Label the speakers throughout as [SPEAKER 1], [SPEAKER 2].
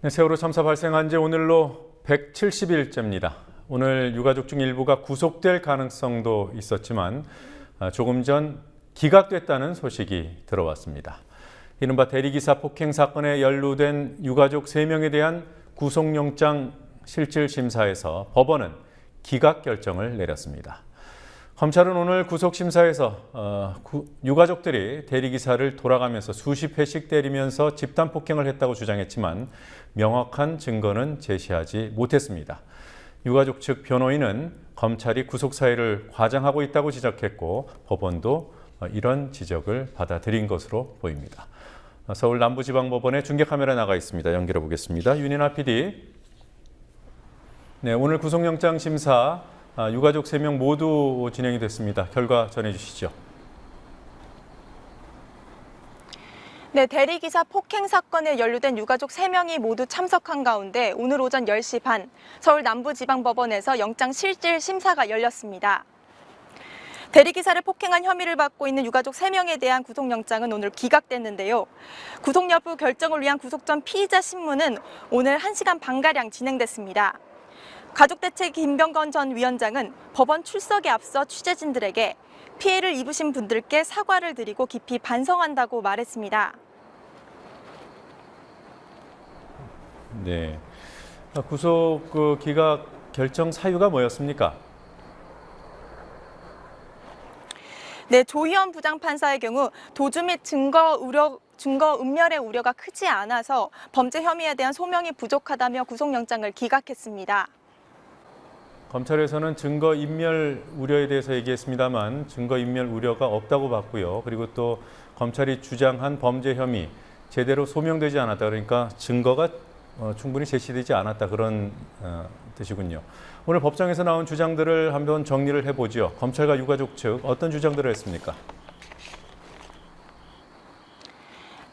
[SPEAKER 1] 네, 세월호 참사 발생한 지 오늘로 170일째입니다. 오늘 유가족 중 일부가 구속될 가능성도 있었지만 조금 전 기각됐다는 소식이 들어왔습니다. 이른바 대리기사 폭행 사건에 연루된 유가족 3명에 대한 구속영장 실질심사에서 법원은 기각 결정을 내렸습니다. 검찰은 오늘 구속심사에서 유가족들이 대리기사를 돌아가면서 수십 회씩 때리면서 집단 폭행을 했다고 주장했지만 명확한 증거는 제시하지 못했습니다. 유가족 측 변호인은 검찰이 구속사유를 과장하고 있다고 지적했고 법원도 이런 지적을 받아들인 것으로 보입니다. 서울 남부지방법원에 중계카메라 나가 있습니다. 연결해 보겠습니다. 윤인아 PD. 네, 오늘 구속영장 심사 유가족 3명 모두 진행이 됐습니다. 결과 전해주시죠.
[SPEAKER 2] 네, 대리기사 폭행 사건에 연루된 유가족 3명이 모두 참석한 가운데 오늘 오전 10시 반 서울 남부지방법원에서 영장 실질 심사가 열렸습니다. 대리기사를 폭행한 혐의를 받고 있는 유가족 3명에 대한 구속영장은 오늘 기각됐는데요. 구속 여부 결정을 위한 구속 전 피의자 신문은 오늘 1시간 반가량 진행됐습니다. 가족대책 김병건 전 위원장은 법원 출석에 앞서 취재진들에게 피해를 입으신 분들께 사과를 드리고 깊이 반성한다고 말했습니다.
[SPEAKER 1] 네, 구속 기각 결정 사유가 뭐였습니까?
[SPEAKER 2] 네, 조희연 부장판사의 경우 도주 및 증거 은멸의 우려가 크지 않아서 범죄 혐의에 대한 소명이 부족하다며 구속영장을 기각했습니다.
[SPEAKER 1] 검찰에서는 증거인멸 우려에 대해서 얘기했습니다만 증거인멸 우려가 없다고 봤고요. 그리고 또 검찰이 주장한 범죄 혐의 제대로 소명되지 않았다. 그러니까 증거가 충분히 제시되지 않았다. 그런 뜻이군요. 오늘 법정에서 나온 주장들을 한번 정리를 해보죠. 검찰과 유가족 측 어떤 주장들을 했습니까?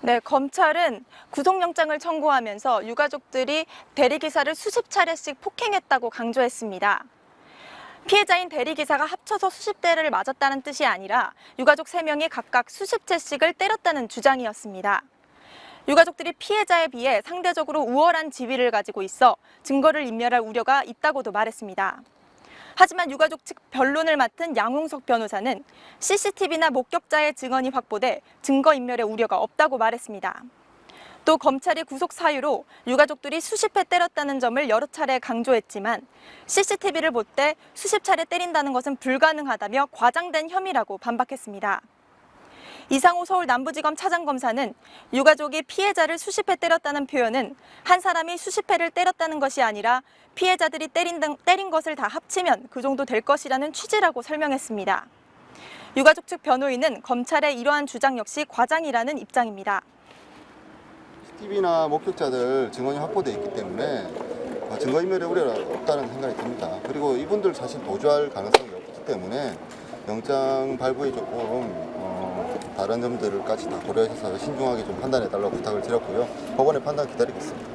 [SPEAKER 2] 네, 검찰은 구속영장을 청구하면서 유가족들이 대리기사를 수십 차례씩 폭행했다고 강조했습니다. 피해자인 대리기사가 합쳐서 수십 대를 맞았다는 뜻이 아니라 유가족 3명이 각각 수십 채씩을 때렸다는 주장이었습니다. 유가족들이 피해자에 비해 상대적으로 우월한 지위를 가지고 있어 증거를 인멸할 우려가 있다고도 말했습니다. 하지만 유가족 측 변론을 맡은 양홍석 변호사는 CCTV나 목격자의 증언이 확보돼 증거인멸의 우려가 없다고 말했습니다. 또 검찰이 구속 사유로 유가족들이 수십 회 때렸다는 점을 여러 차례 강조했지만 CCTV를 볼 때 수십 차례 때린다는 것은 불가능하다며 과장된 혐의라고 반박했습니다. 이상호 서울 남부지검 차장검사는 유가족이 피해자를 수십 회 때렸다는 표현은 한 사람이 수십 회를 때렸다는 것이 아니라 피해자들이 때린 것을 다 합치면 그 정도 될 것이라는 취지라고 설명했습니다. 유가족 측 변호인은 검찰의 이러한 주장 역시 과장이라는 입장입니다.
[SPEAKER 3] CCTV나 목격자들 증언이 확보되어 있기 때문에 증거인멸의 우려가 없다는 생각이 듭니다. 그리고 이분들 사실 도주할 가능성이 없기 때문에 영장 발부에 조금 다른 점들까지 다 고려해서 신중하게 좀 판단해달라고 부탁을 드렸고요. 법원의 판단 기다리겠습니다.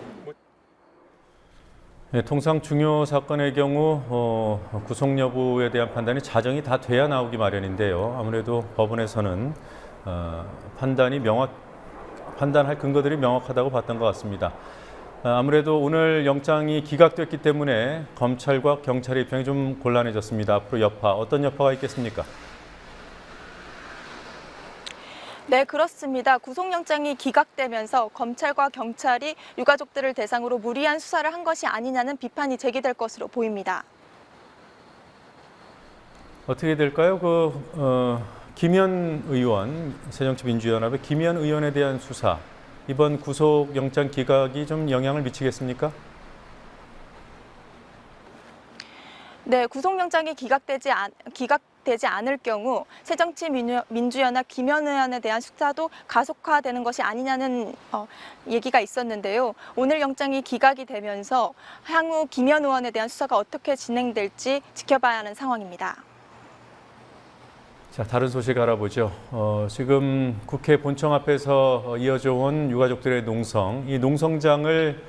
[SPEAKER 1] 네, 통상 중요 사건의 경우 구속 여부에 대한 판단이 자정이 다 돼야 나오기 마련인데요. 아무래도 법원에서는 판단할 근거들이 명확하다고 봤던 것 같습니다. 아무래도 오늘 영장이 기각됐기 때문에 검찰과 경찰의 입장이 좀 곤란해졌습니다. 앞으로 여파, 어떤 여파가 있겠습니까?
[SPEAKER 2] 네, 그렇습니다. 구속영장이 기각되면서 검찰과 경찰이 유가족들을 대상으로 무리한 수사를 한 것이 아니냐는 비판이 제기될 것으로 보입니다.
[SPEAKER 1] 어떻게 될까요? 김현 의원, 새정치민주연합의 김현 의원에 대한 수사, 이번 구속영장 기각이 좀 영향을 미치겠습니까?
[SPEAKER 2] 네, 구속영장이 기각되지 않을 경우 새정치민주연합 김현 의원에 대한 수사도 가속화되는 것이 아니냐는 얘기가 있었는데요. 오늘 영장이 기각이 되면서 향후 김현 의원에 대한 수사가 어떻게 진행될지 지켜봐야 하는 상황입니다.
[SPEAKER 1] 자, 다른 소식 알아보죠. 지금 국회 본청 앞에서 이어져 온 유가족들의 농성, 이 농성장을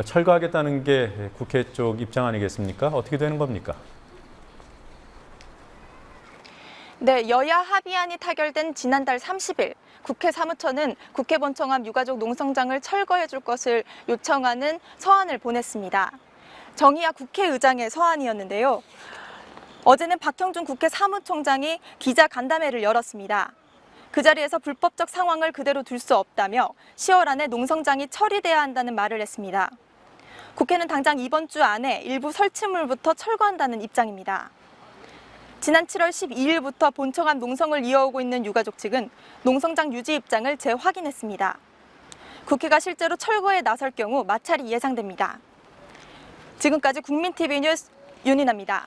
[SPEAKER 1] 철거하겠다는 게 국회 쪽 입장 아니겠습니까? 어떻게 되는 겁니까?
[SPEAKER 2] 네, 여야 합의안이 타결된 지난달 30일 국회 사무처는 국회 본청 앞 유가족 농성장을 철거해 줄 것을 요청하는 서한을 보냈습니다. 정의아 국회의장의 서한이었는데요. 어제는 박형준 국회 사무총장이 기자 간담회를 열었습니다. 그 자리에서 불법적 상황을 그대로 둘 수 없다며 10월 안에 농성장이 처리돼야 한다는 말을 했습니다. 국회는 당장 이번 주 안에 일부 설치물부터 철거한다는 입장입니다. 지난 7월 12일부터 본청 앞 농성을 이어오고 있는 유가족 측은 농성장 유지 입장을 재확인했습니다. 국회가 실제로 철거에 나설 경우 마찰이 예상됩니다. 지금까지 국민TV 뉴스 윤인아입니다.